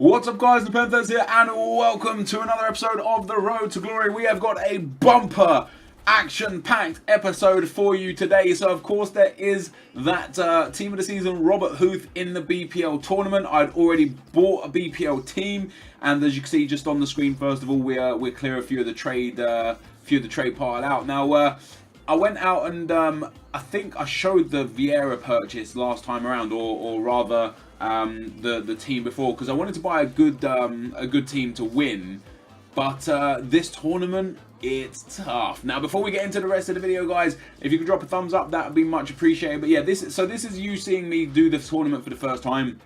What's up guys, NepentheZ here and welcome to another episode of The Road to Glory. We have got a bumper action-packed episode for you today. So of course there is that team of the season Robert Huth in the BPL tournament. I'd already bought a BPL team, and as you can see just on the screen, first of all we're clear a few of the trade pile out. Now I went out and I think I showed the Vieira purchase last time around, or rather the team before, because I wanted to buy a good team to win. But this tournament, it's tough. Now, before we get into the rest of the video, guys, if you could drop a thumbs up, that would be much appreciated. But yeah, this is you seeing me do this tournament for the first time.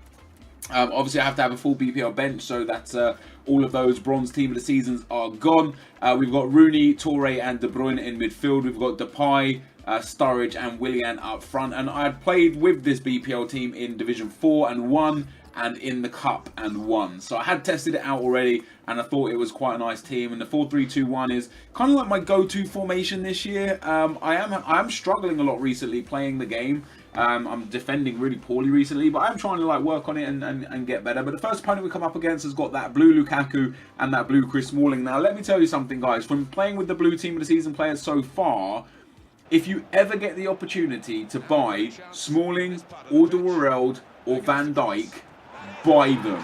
Obviously, I have to have a full BPL bench, so that's all of those bronze team of the seasons are gone. We've got Rooney, Toure, and De Bruyne in midfield. We've got Depay, Sturridge, and Willian up front. And I had played with this BPL team in Division 4 and 1, and in the Cup and 1. So I had tested it out already, and I thought it was quite a nice team. And the 4-3-2-1 is kind of like my go-to formation this year. I am struggling a lot recently playing the game. I'm defending really poorly recently, but I'm trying to like work on it and get better. But the first opponent we come up against has got that blue Lukaku and that blue Chris Smalling. Now, let me tell you something, guys. From playing with the blue team of the season players so far, if you ever get the opportunity to buy Smalling, Alderweireld, or Van Dijk, buy them.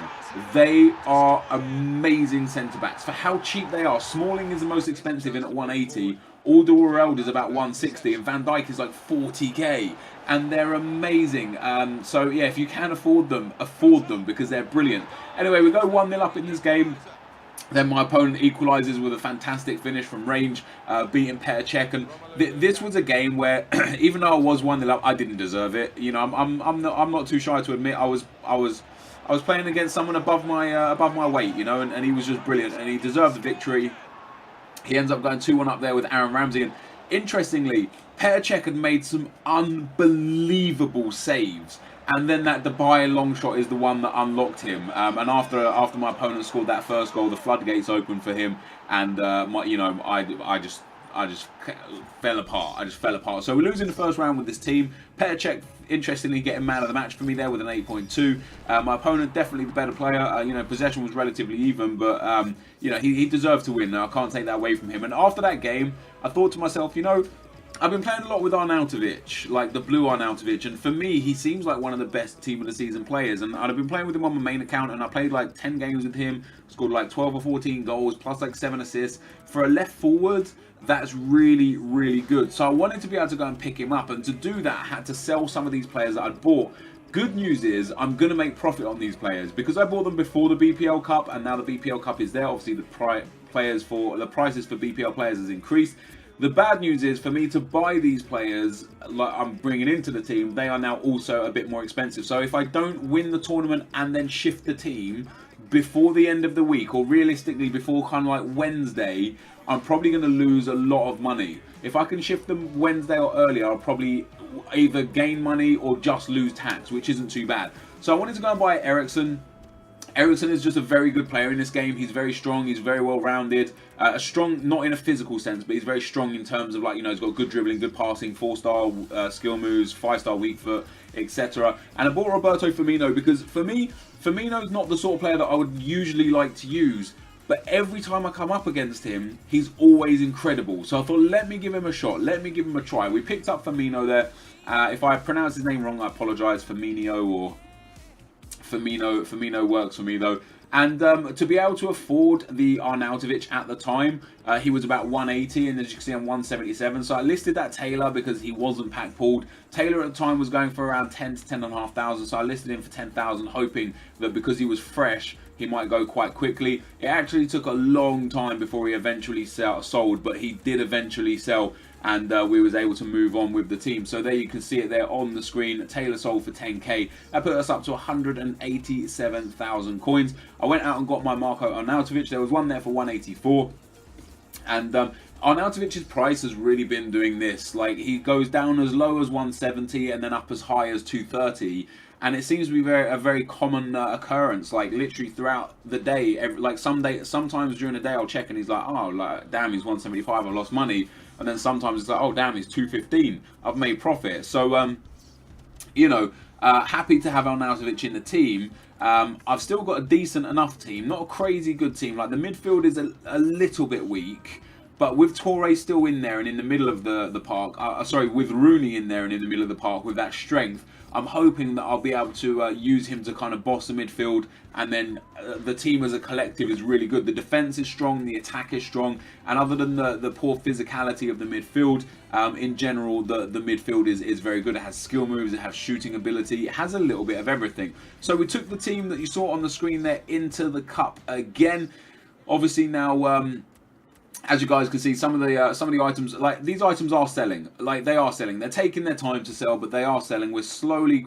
They are amazing centre-backs. For how cheap they are, Smalling is the most expensive in at 180. Alderweireld is about 160, and Van Dijk is like 40k. And they're amazing. So yeah, if you can afford them because they're brilliant. Anyway, we go 1-0 up in this game. Then my opponent equalises with a fantastic finish from range, beating Petr Cech. And this was a game where, even though I was 1-0 up, I didn't deserve it. You know, I'm not too shy to admit I was playing against someone above my weight. You know, and he was just brilliant, and he deserved the victory. He ends up going 2-1 up there with Aaron Ramsey. And interestingly, Petr Cech had made some unbelievable saves. And then that Depay long shot is the one that unlocked him. And after my opponent scored that first goal, the floodgates opened for him. And I just fell apart. I just fell apart. So we're losing the first round with this team. Petr Cech, interestingly, getting man of the match for me there with an 8.2. My opponent, definitely the better player. Possession was relatively even, but he deserved to win. Now, I can't take that away from him. And after that game, I thought to myself, I've been playing a lot with Arnautovic, like the blue Arnautovic, and for me, he seems like one of the best team of the season players. And I've been playing with him on my main account, and I played like 10 games with him, scored like 12 or 14 goals, plus like 7 assists. For a left forward, that's really, really good. So I wanted to be able to go and pick him up, and to do that, I had to sell some of these players that I'd bought. Good news is I'm going to make profit on these players because I bought them before the BPL Cup, and now the BPL Cup is there. Obviously, the prices for BPL players has increased. The bad news is, for me to buy these players like I'm bringing into the team, they are now also a bit more expensive. So if I don't win the tournament and then shift the team before the end of the week, or realistically before kind of like Wednesday, I'm probably going to lose a lot of money. If I can shift them Wednesday or earlier, I'll probably either gain money or just lose tax, which isn't too bad. So I wanted to go and buy Eriksen. Eriksen is just a very good player in this game. He's very strong. He's very well-rounded. Strong, not in a physical sense, but he's very strong in terms of, like, he's got good dribbling, good passing, 4-star skill moves, 5-star weak foot, etc. And I bought Roberto Firmino because, for me, Firmino's not the sort of player that I would usually like to use. But every time I come up against him, he's always incredible. So I thought, let me give him a shot. Let me give him a try. We picked up Firmino there. If I pronounce his name wrong, I apologise. Firmino or Firmino works for me though. And to be able to afford the Arnautovic at the time, he was about 180, and as you can see, I'm 177. So I listed that Taylor because he wasn't pack pulled. Taylor at the time was going for around 10 to 10,500, so I listed him for 10,000, hoping that because he was fresh, he might go quite quickly. It actually took a long time before he eventually sold, but he did eventually sell, and we was able to move on with the team. So there you can see it there on the screen. Taylor sold for 10k. That put us up to 187,000 coins. I went out and got my Marco Arnautovic. There was one there for 184. And Arnautovic's price has really been doing this. Like, he goes down as low as 170 and then up as high as 230. And it seems to be a very common occurrence. Like, literally throughout the day, sometimes during the day I'll check and he's like, oh, like, damn, he's 175, I've lost money. And then sometimes it's like, oh, damn, he's 215, I've made profit. So, happy to have Arnautovic in the team. I've still got a decent enough team, not a crazy good team. Like the midfield is a little bit weak. But with Torre still in there and in the middle of the park, sorry, with Rooney in there and in the middle of the park with that strength, I'm hoping that I'll be able to use him to kind of boss the midfield, and then the team as a collective is really good. The defence is strong, the attack is strong, and other than the poor physicality of the midfield, in general, the midfield is very good. It has skill moves, it has shooting ability, it has a little bit of everything. So we took the team that you saw on the screen there into the cup again. Obviously now, as you guys can see, some of the items, like these items are selling. Like they are selling. They're taking their time to sell, but they are selling. We're slowly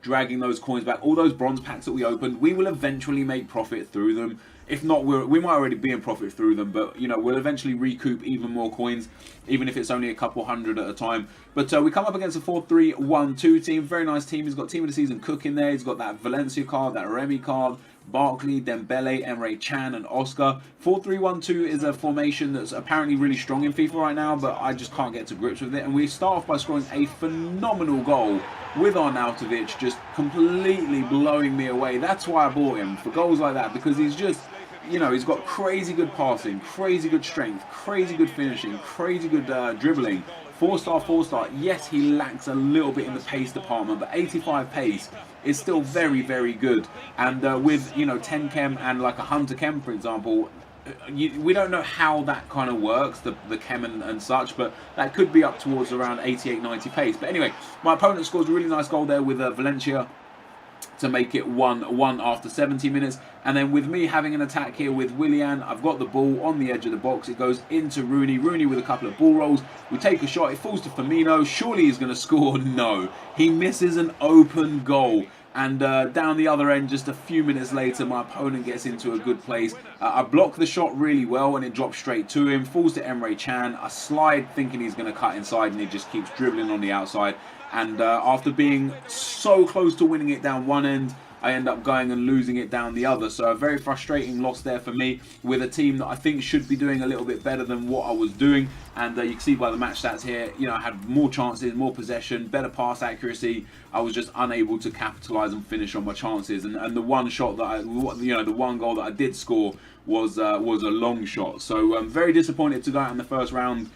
dragging those coins back. All those bronze packs that we opened, we will eventually make profit through them. If not, we might already be in profit through them, but you know, we'll eventually recoup even more coins, even if it's only a couple hundred at a time. But we come up against a 4-3-1-2 team. Very nice team. He's got team of the season Cook in there. He's got that Valencia card, that Remy card, Barkley, Dembele, Emre Can, and Oscar. 4-3-1-2 is a formation that's apparently really strong in FIFA right now, but I just can't get to grips with it. And we start off by scoring a phenomenal goal with Arnautovic just completely blowing me away. That's why I bought him, for goals like that, because he's just, you know, he's got crazy good passing, crazy good strength, crazy good finishing, crazy good dribbling. 4-star, 4-star. Yes, he lacks a little bit in the pace department, but 85 pace is still very, very good. And with, you know, 10 chem and like a Hunter chem, for example, we don't know how that kind of works, the chem and such, but that could be up towards around 88, 90 pace. But anyway, my opponent scores a really nice goal there with Valencia to make it 1-1 after 70 minutes. And then with me having an attack here with Willian, I've got the ball on the edge of the box. It goes into Rooney. Rooney with a couple of ball rolls. We take a shot. It falls to Firmino. Surely he's going to score. No. He misses an open goal. And down the other end, just a few minutes later, my opponent gets into a good place. I block the shot really well, and it drops straight to him. Falls to Emre Can. I slide thinking he's going to cut inside, and he just keeps dribbling on the outside. And after being so close to winning it down one end, I end up going and losing it down the other. So a very frustrating loss there for me with a team that I think should be doing a little bit better than what I was doing. And you can see by the match stats here, you know, I had more chances, more possession, better pass accuracy. I was just unable to capitalise and finish on my chances. And the one shot that the one goal that I did score was a long shot. So I'm very disappointed to go out in the first round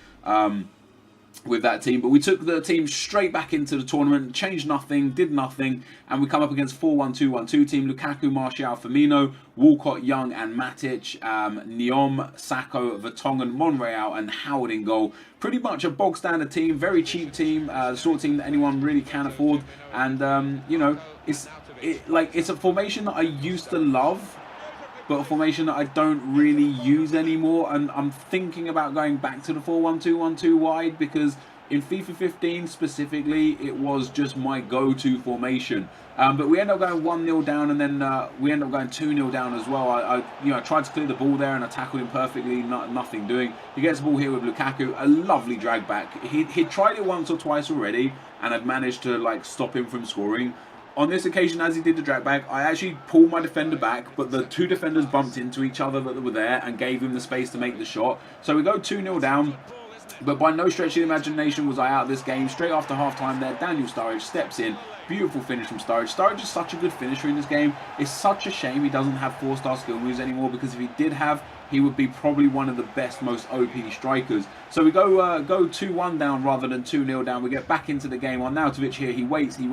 with that team, but we took the team straight back into the tournament, changed nothing, did nothing, and we come up against 4-1-2-1-2 team. Lukaku, Martial, Firmino, Walcott, Young, and Matic, Neom, Sacco, Vertonghen, Monreal, and Howard in goal. Pretty much a bog standard team, very cheap team, the sort of team that anyone really can afford. And you know, it's a formation that I used to love, but a formation that I don't really use anymore, and I'm thinking about going back to the 4-1-2-1-2 wide, because in FIFA 15 specifically, it was just my go-to formation. But we end up going 1-0 down, and then we end up going 2-0 down as well. I tried to clear the ball there, and I tackled him perfectly, nothing doing. He gets the ball here with Lukaku, a lovely drag back. He'd tried it once or twice already, and I'd managed to like stop him from scoring. On this occasion, as he did the drag back, I actually pulled my defender back, but the two defenders bumped into each other that were there and gave him the space to make the shot. So we go 2-0 down, but by no stretch of the imagination was I out of this game. Straight after half-time there, Daniel Sturridge steps in. Beautiful finish from Sturridge. Sturridge is such a good finisher in this game. It's such a shame he doesn't have 4-star skill moves anymore, because if he did have, he would be probably one of the best, most OP strikers. So we go 2-1 down rather than 2-0 down. We get back into the game. Arnautovic here, he waits. He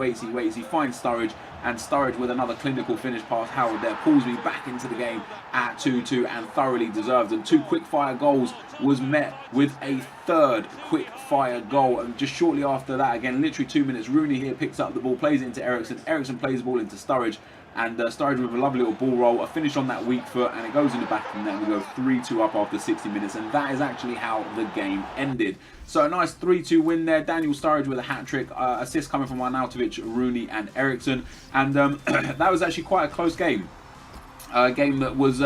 finds Sturridge, and Sturridge with another clinical finish past Howard there pulls me back into the game at 2-2, and thoroughly deserved. And two quick-fire goals was met with a third quick-fire goal. And just shortly after that, again, literally 2 minutes, Rooney here picks up the ball, plays it into Eriksen. Eriksen plays the ball into Sturridge. And Sturridge with a lovely little ball roll, a finish on that weak foot, and it goes in the back, and then we go 3-2 up after 60 minutes, and that is actually how the game ended. So a nice 3-2 win there. Daniel Sturridge with a hat-trick, assist coming from Arnautovic, Rooney, and Eriksen, and that was actually quite a close game. A game that was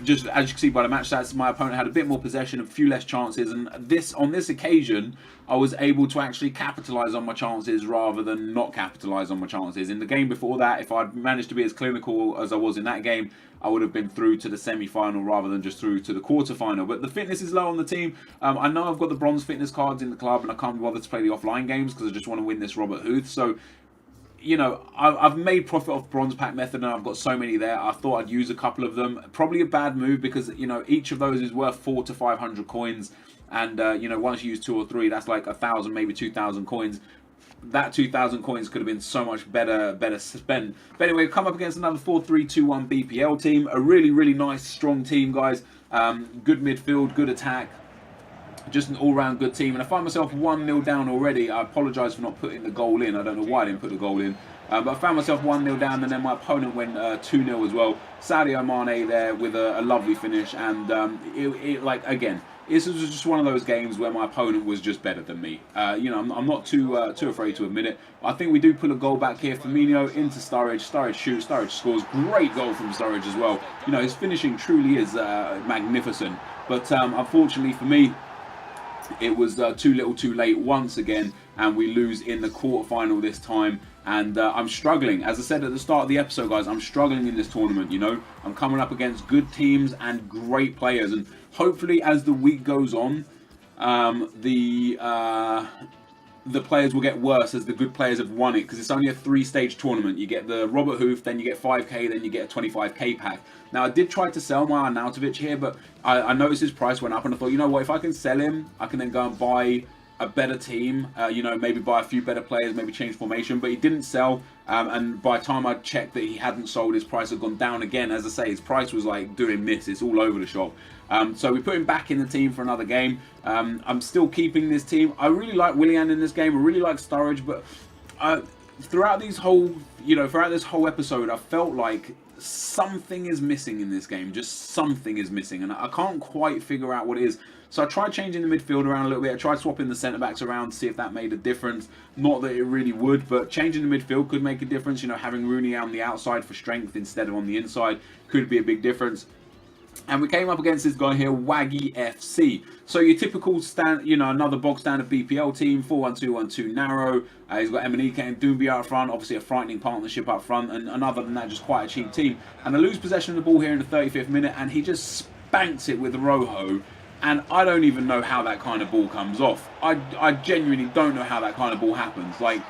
just, as you can see by the match stats, my opponent had a bit more possession, a few less chances, and on this occasion, I was able to actually capitalise on my chances rather than not capitalise on my chances. In the game before that, if I'd managed to be as clinical as I was in that game, I would have been through to the semi-final rather than just through to the quarter-final. But the fitness is low on the team. I know I've got the bronze fitness cards in the club, and I can't be bothered to play the offline games because I just want to win this Robert Huth. So you know, I've made profit off bronze pack method, and I've got so many there. I thought I'd use a couple of them. Probably a bad move because, you know, each of those is worth 400 to 500 coins, and you know, once you use 2 or 3, that's like 1,000, maybe 2,000 coins. That 2,000 coins could have been so much better spent. But anyway, we've come up against another 4-3-2-1 BPL team. A really nice, strong team, guys. Good midfield, good attack. Just an all-round good team. And I find myself 1-0 down already. I apologise for not putting the goal in. I don't know why I didn't put the goal in. But I found myself 1-0 down, and then my opponent went 2-0 as well. Sadio Mane there with a lovely finish. And like, again, this was just one of those games where my opponent was just better than me. You know, I'm not too afraid to admit it. I think we do pull a goal back here. Firmino into Sturridge. Sturridge shoots. Sturridge scores. Great goal from Sturridge as well. You know, his finishing truly is magnificent. But unfortunately for me, it was too little too late once again, and we lose in the quarterfinal this time. And I'm struggling. As I said at the start of the episode, guys, I'm struggling in this tournament, you know. I'm coming up against good teams and great players. And hopefully, as the week goes on, the players will get worse as the good players have won it, because it's only a 3-stage tournament. You get the Robert Hoof, then you get 5k, then you get a 25k pack. Now, I did try to sell my Arnautovic here, but I noticed his price went up, and I thought, you know what, if I can sell him, I can then go and buy a better team, you know, maybe buy a few better players, maybe change formation. But he didn't sell, and by the time I checked that he hadn't sold, his price had gone down again. As I say, his price was like doing this. It's all over the shop. So we put him back in the team for another game. I'm still keeping this team. I really like Willian in this game. I really like Sturridge, but throughout this whole episode, I felt like something is missing in this game. Just something is missing, and I can't quite figure out what it is. So I tried changing the midfield around a little bit. I tried swapping the centre-backs around to see if that made a difference. Not that it really would, but changing the midfield could make a difference. You know, having Rooney on the outside for strength instead of on the inside could be a big difference. And we came up against this guy here, Waggy FC. So your typical stand, you know, another box standard BPL team, 4-1-2-1-2 narrow. He's got Emenike and Doumbia up front, obviously a frightening partnership up front, and other than that, just quite a cheap team. And I lose possession of the ball here in the 35th minute, and he just spanks it with Rojo. And I don't even know how that kind of ball comes off. I genuinely don't know how that kind of ball happens. Like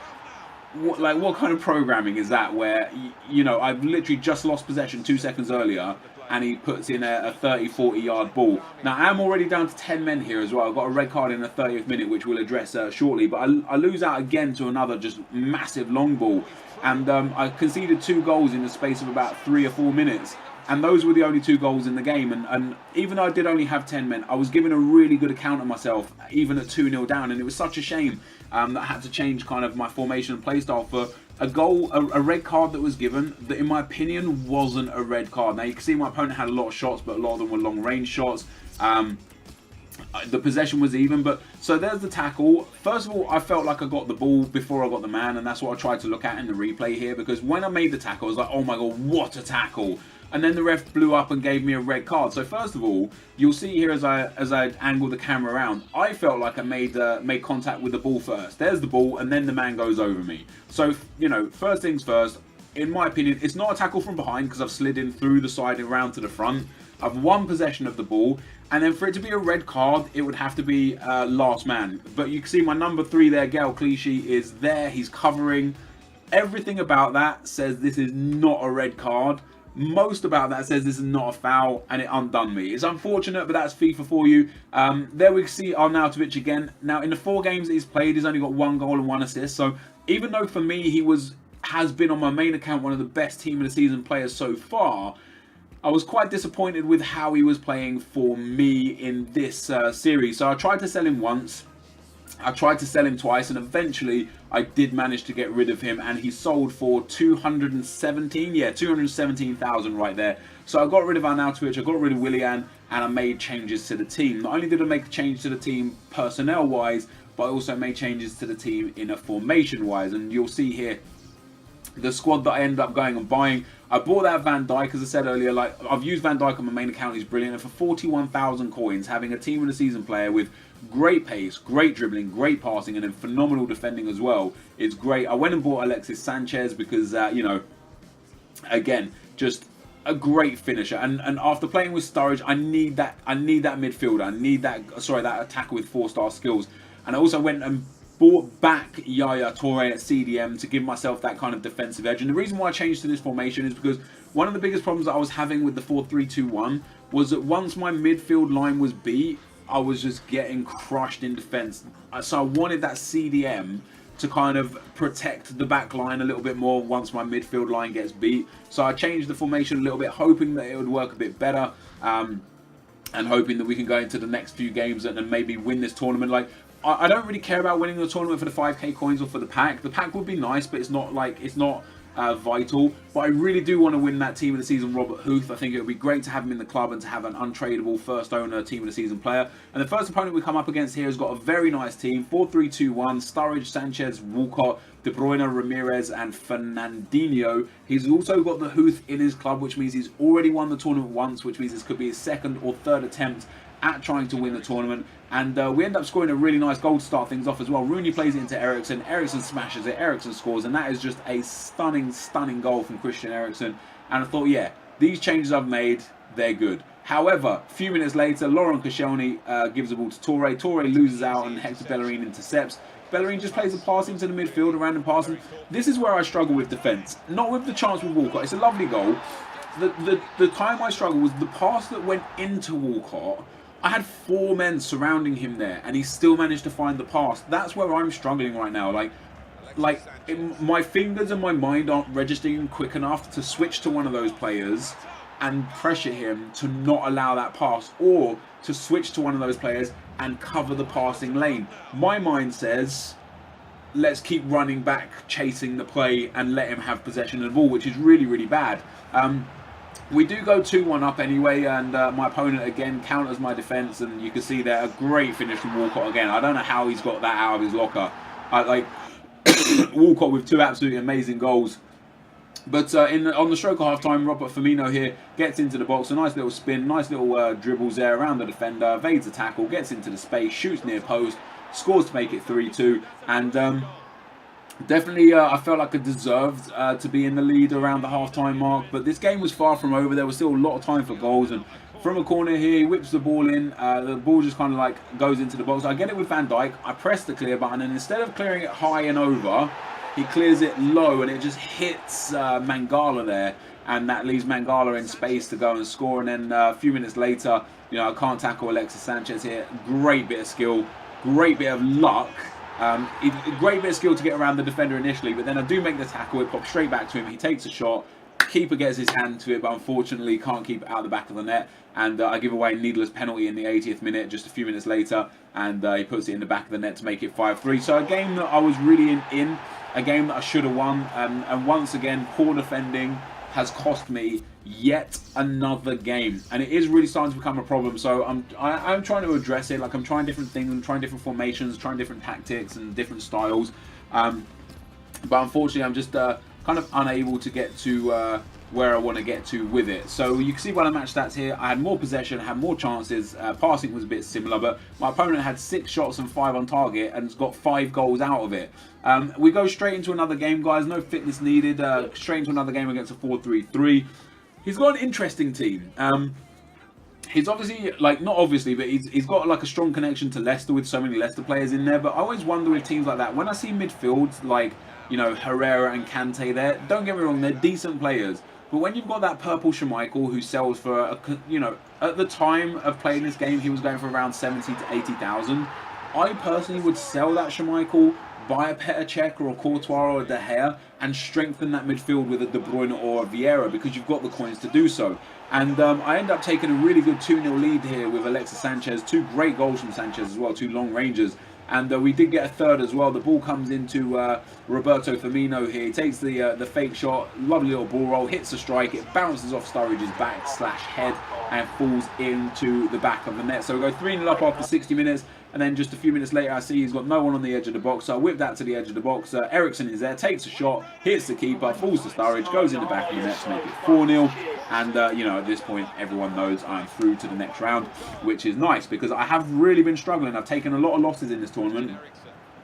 what kind of programming is that, where, you know, I've literally just lost possession 2 seconds earlier, and he puts in a 30-40 yard ball. Now, I'm already down to 10 men here as well. I've got a red card in the 30th minute, which we'll address shortly. But I lose out again to another just massive long ball. And I conceded 2 goals in the space of about 3 or 4 minutes. And those were the only 2 goals in the game. And even though I did only have 10 men, I was given a really good account of myself, even at 2-0 down. And it was such a shame that I had to change kind of my formation and playstyle for a goal, a red card that was given that, in my opinion, wasn't a red card. Now, you can see my opponent had a lot of shots, but a lot of them were long-range shots. The possession was even, but so there's the tackle. First of all, I felt like I got the ball before I got the man, and that's what I tried to look at in the replay here, because when I made the tackle, I was like, oh my god, what a tackle. And then the ref blew up and gave me a red card. So first of all, you'll see here as I angle the camera around, I felt like I made contact with the ball first. There's the ball, and then the man goes over me. So, you know, first things first, in my opinion, it's not a tackle from behind because I've slid in through the side and around to the front. I've won possession of the ball, and then for it to be a red card, it would have to be last man. But you can see my number 3 there, Gael Clichy, is there. He's covering. Everything about that says this is not a red card. Most about that says this is not a foul, and it undone me. It's unfortunate, but that's FIFA for you. There we see Arnautovic again. Now, in the 4 games that he's played, he's only got 1 goal and 1 assist. So even though for me he has been on my main account one of the best team of the season players so far, I was quite disappointed with how he was playing for me in this series. So I tried to sell him once. I tried to sell him twice, and eventually I did manage to get rid of him, and he sold for 217,000 right there. So I got rid of Arnautovic, I got rid of Willian, and I made changes to the team. Not only did I make a change to the team personnel-wise, but I also made changes to the team in a formation-wise. And you'll see here the squad that I ended up going and buying. I bought that Van Dijk, as I said earlier. Like, I've used Van Dijk on my main account, he's brilliant. And for 41,000 coins, having a team of the season player with great pace, great dribbling, great passing, and then phenomenal defending as well, it's great. I went and bought Alexis Sanchez because, you know, again, just a great finisher. And after playing with Sturridge, I need that midfielder. I need that attacker with 4-star skills. And I also went and brought back Yaya Toure at CDM to give myself that kind of defensive edge. And the reason why I changed to this formation is because one of the biggest problems that I was having with the 4-3-2-1 was that once my midfield line was beat, I was just getting crushed in defense. So I wanted that CDM to kind of protect the back line a little bit more once my midfield line gets beat. So I changed the formation a little bit, hoping that it would work a bit better, and hoping that we can go into the next few games and maybe win this tournament. Like, I don't really care about winning the tournament for the 5k coins or for the pack. The pack would be nice, but it's not vital. But I really do want to win that Team of the Season Robert Huth. I think it would be great to have him in the club and to have an untradeable first owner Team of the Season player. And the first opponent we come up against here has got a very nice team. 4-3-2-1, Sturridge, Sanchez, Walcott, De Bruyne, Ramirez and Fernandinho. He's also got the Huth in his club, which means he's already won the tournament once, which means this could be his second or third attempt at trying to win the tournament. And we end up scoring a really nice goal to start things off as well. Rooney plays it into Eriksen. Eriksen smashes it. Eriksen scores. And that is just a stunning, stunning goal from Christian Eriksen. And I thought, yeah, these changes I've made, they're good. However, a few minutes later, Laurent Koscielny gives the ball to Toure. Toure loses out and Hector Bellerin intercepts. Bellerin just plays a pass into the midfield, a random passing. This is where I struggle with defence. Not with the chance with Walcott. It's a lovely goal. The time I struggle was the pass that went into Walcott. I had 4 men surrounding him there, and he still managed to find the pass. That's where I'm struggling right now. My fingers and my mind aren't registering quick enough to switch to one of those players and pressure him to not allow that pass, or to switch to one of those players and cover the passing lane. My mind says, let's keep running back, chasing the play, and let him have possession of the ball, which is really, really bad. We do go 2-1 up anyway, and my opponent again counters my defence, and you can see there a great finish from Walcott again. I don't know how he's got that out of his locker. Walcott with 2 absolutely amazing goals. But on the stroke of half-time, Robert Firmino here gets into the box. A nice little spin, nice little dribbles there around the defender, evades a tackle, gets into the space, shoots near post, scores to make it 3-2, and definitely, I felt like I deserved to be in the lead around the half-time mark, but this game was far from over. There was still a lot of time for goals, and from a corner here, he whips the ball in. The ball just kind of like goes into the box. I get it with Van Dijk. I press the clear button, and instead of clearing it high and over, he clears it low, and it just hits Mangala there, and that leaves Mangala in space to go and score. And then a few minutes later, I can't tackle Alexis Sanchez here. Great bit of skill, great bit of luck. Great bit of skill to get around the defender initially, but then I do make the tackle, it pops straight back to him, he takes a shot, keeper gets his hand to it, but unfortunately can't keep it out of the back of the net, and I give away a needless penalty in the 80th minute, just a few minutes later, and he puts it in the back of the net to make it 5-3. So a game that I was really in a game that I should have won, and once again, poor defending has cost me yet another game, and it is really starting to become a problem. So I'm trying to address it. Like, I'm trying different things, I'm trying different formations, trying different tactics and different styles, but unfortunately I'm just kind of unable to get to where I want to get to with it. So you can see by the match stats here, I had more possession, had more chances, passing was a bit similar, but my opponent had 6 shots and 5 on target and has got 5 goals out of it. We go straight into another game, guys, no fitness needed, straight into another game against a 4-3-3. He's got an interesting team. He's obviously, not obviously, but he's got like a strong connection to Leicester with so many Leicester players in there, but I always wonder with teams like that, when I see midfields like, Herrera and Kante there, don't get me wrong, they're decent players. But when you've got that purple Schmeichel who sells for, at the time of playing this game, he was going for around 70 to 80,000. I personally would sell that Schmeichel, buy a Petr Cech or a Courtois or a De Gea, and strengthen that midfield with a De Bruyne or a Vieira, because you've got the coins to do so. And I end up taking a really good 2-0 lead here with Alexis Sanchez. 2 great goals from Sanchez as well, 2 long ranges. And we did get a third as well. The ball comes into Roberto Firmino here. He takes the fake shot, lovely little ball roll, hits the strike. It bounces off Sturridge's back / head and falls into the back of the net. So we go 3-0 up after 60 minutes. And then just a few minutes later, I see he's got no one on the edge of the box. So I whip that to the edge of the box. Eriksen is there, takes a shot, hits the keeper, falls to Sturridge, goes in the back of the net to make it 4-0. And, at this point, everyone knows I'm through to the next round, which is nice because I have really been struggling. I've taken a lot of losses in this tournament.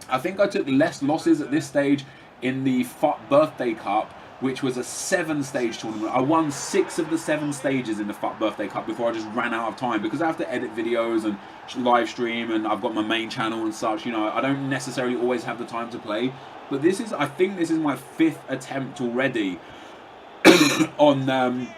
I think I took less losses at this stage in the FUT Birthday Cup which was a 7-stage tournament. I won 6 of the 7 stages in the FUT Birthday Cup before I just ran out of time, because I have to edit videos and live stream, and I've got my main channel and such. You know, I don't necessarily always have the time to play. But this is, I think this is my 5th attempt already on the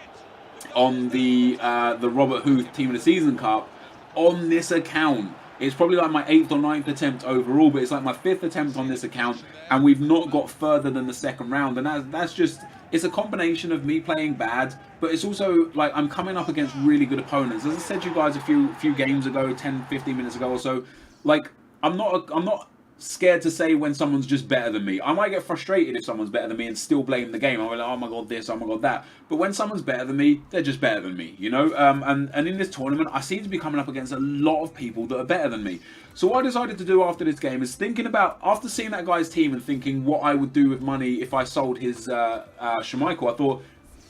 Robert Huth Team of the Season Cup on this account. It's probably like my 8th or 9th attempt overall, but it's like my 5th attempt on this account, and we've not got further than the 2nd round. And that's just, it's a combination of me playing bad, but it's also like I'm coming up against really good opponents. As I said to you guys a few games ago, 10, 15 minutes ago or so, like I'm not scared to say when someone's just better than me. I might get frustrated if someone's better than me and still blame the game. I'm like, oh my god this, oh my god that. But when someone's better than me, they're just better than me, you know? And in this tournament, I seem to be coming up against a lot of people that are better than me. So what I decided to do after this game is thinking about, after seeing that guy's team and thinking what I would do with money if I sold his Schmeichel, I thought,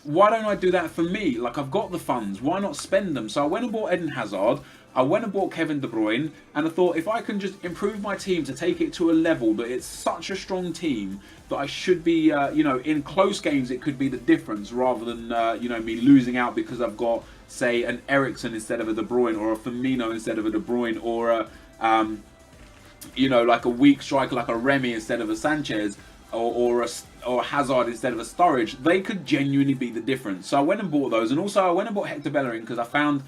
why don't I do that for me? Like, I've got the funds, why not spend them? So I went and bought Eden Hazard, I went and bought Kevin De Bruyne, and I thought if I can just improve my team to take it to a level that it's such a strong team that I should be, you know, in close games it could be the difference, rather than, you know, me losing out because I've got, say, an Eriksen instead of a De Bruyne, or a Firmino instead of a De Bruyne, or a, you know, like a weak striker like a Remy instead of a Sanchez, or a Hazard instead of a Sturridge. They could genuinely be the difference. So I went and bought those, and also I went and bought Hector Bellerin because I found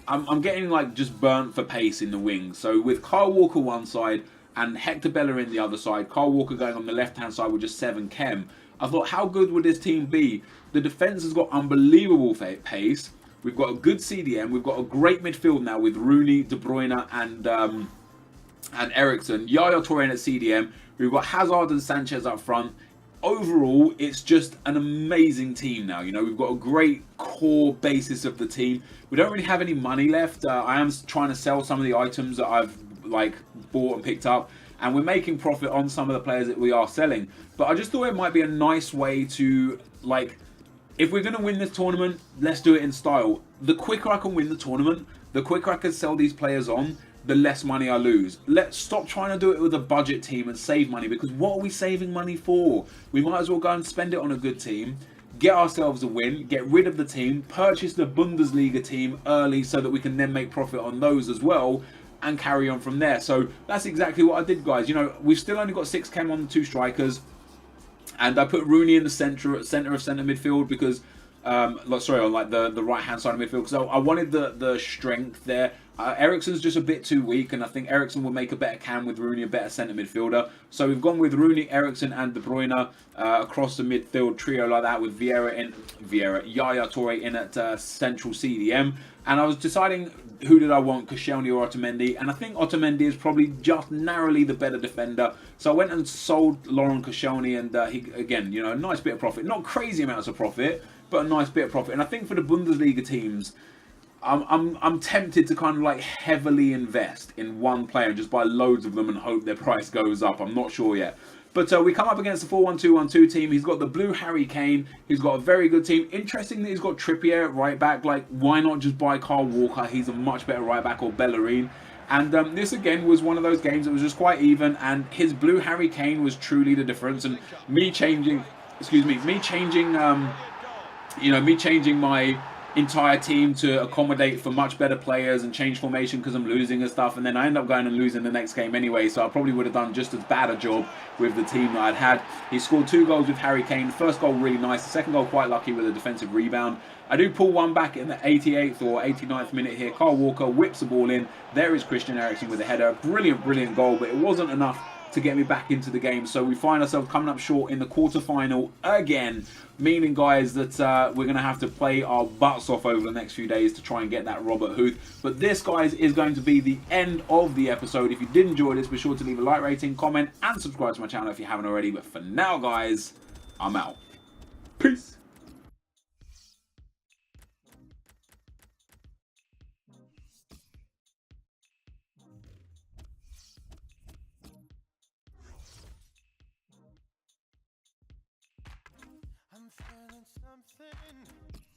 I'm getting like just burnt for pace in the wings. So with Kyle Walker one side and Hector Bellerin the other side, Kyle Walker going on the left-hand side with just 7 chem, I thought, how good would this team be? The defence has got unbelievable pace. We've got a good CDM. We've got a great midfield now with Rooney, De Bruyne, and Eriksen. Yaya Toure at CDM. We've got Hazard and Sanchez up front. Overall, it's just an amazing team now. You know, we've got a great core basis of the team. We don't really have any money left. I am trying to sell some of the items that I've like bought and picked up, and we're making profit on some of the players that we are selling. But I just thought it might be a nice way to, like, if we're going to win this tournament, let's do it in style. The quicker I can win the tournament, the quicker I can sell these players on, the less money I lose. Let's stop trying to do it with a budget team and save money, because what are we saving money for? We might as well go and spend it on a good team, get ourselves a win, get rid of the team, purchase the Bundesliga team early so that we can then make profit on those as well, and carry on from there. So that's exactly what I did, guys. You know, we've still only got 6 chem on the 2 strikers, and I put Rooney in the centre of centre midfield because sorry, on like the right hand side of midfield, because I wanted the strength there. Eriksen's just a bit too weak, and I think Eriksen will make a better cam with Rooney, a better centre midfielder. So we've gone with Rooney, Eriksen, and De Bruyne across the midfield trio like that, with Yaya Toure in at central CDM. And I was deciding who did I want, Koscielny or Otamendi, and I think Otamendi is probably just narrowly the better defender. So I went and sold Laurent Koscielny, and he, again, you know, a nice bit of profit, not crazy amounts of profit, but a nice bit of profit. And I think for the Bundesliga teams, I'm tempted to kind of like heavily invest in one player and just buy loads of them and hope their price goes up. I'm not sure yet. But we come up against the 4-1-2-1-2 team. He's got the blue Harry Kane. He's got a very good team. Interesting that he's got Trippier at right back. Like, why not just buy Kyle Walker? He's a much better right back, or Bellerin. And this again was one of those games that was just quite even, and his blue Harry Kane was truly the difference. And me changing my entire team to accommodate for much better players and change formation because I'm losing and stuff, and then I end up going and losing the next game anyway, so I probably would have done just as bad a job with the team that I'd had. He scored 2 goals with Harry Kane. The first goal really nice, the second goal quite lucky with a defensive rebound. I do pull one back in the 88th or 89th minute here. Kyle Walker whips the ball in. There is Christian Eriksen with a header. Brilliant goal, but it wasn't enough to get me back into the game. So we find ourselves coming up short in the quarterfinal again, meaning, guys, that we're going to have to play our butts off over the next few days to try and get that Robert Huth. But this, guys, is going to be the end of the episode. If you did enjoy this, be sure to leave a like rating, comment, and subscribe to my channel if you haven't already. But for now, guys, I'm out. Peace. I'm feeling something.